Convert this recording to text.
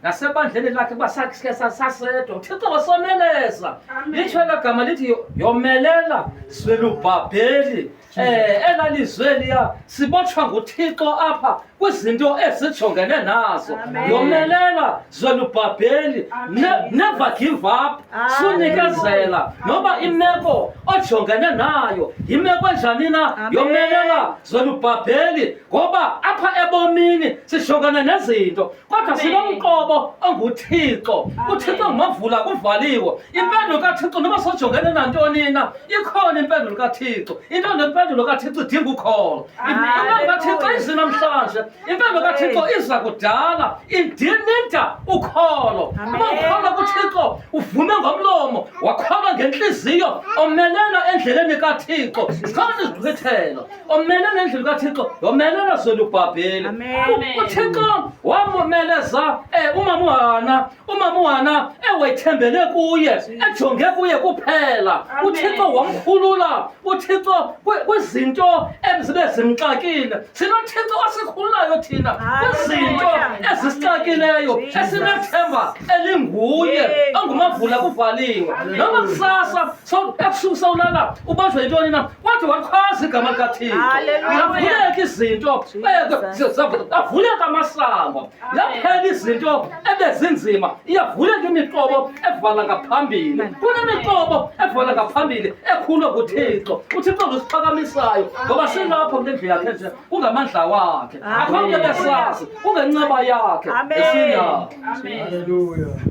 nasebandleni lakhe basakhe sasedwa uThixo wasomeleza litsho elagama lithi yomelela Zelubhabheli elalizweliya sibotshwa nguThixo apha kwizinto ezijongene nazo yomelela Zelubhabheli never give up sunikezela noba imeko ojongene nayo imeko enjani na yomelela Zelubhabheli ngoba apha ebomini sijongene nezinto kodwa sinomqobo onguThixo uThixo ngumavula kuvaliwe impendulo kaThixo noba sojongene nantoni na ikhona impendulo kaThixo into nempendulo kaThixo idinga ukholo impendulo kaThixo izinamhlanje impendulo kaThixo iza kudala idinida ukholo uma ukholwa kuThixo uvume ngomlomo wakholwa ngenhliziyo omelela endleleni kaThixo sikhona izigqithelo omelela endleleni kaThixo yomelela Zelubhabheli uThixo wamomeleza umama uHana ewethembele kuye ejonge kuye kuphela uThixo wamkhulula uThixo kwizinto ezibe zimxakile sinoThixo osikhululayo thina kwizinto ezisixakileyo esinethemba elinguye ongumavula kuvaliwe noma kusasa ebusuku sawulala ubanjwe yintoni na kodwa wakhwaza igama likaThixo zavuleka izinto avuleka amasango yaphela izinto ebezinzima iyavuleka imiqobo evala ngaphambili kunemiqobo evala ngaphambili ekhulwa nguThixo uThixo ngosiphakamisayo ngoba silapho kule ndlu yakhe nje kungamandla wakhe akho nto besazi kungenceba yakhe esinayo. Hallelujah.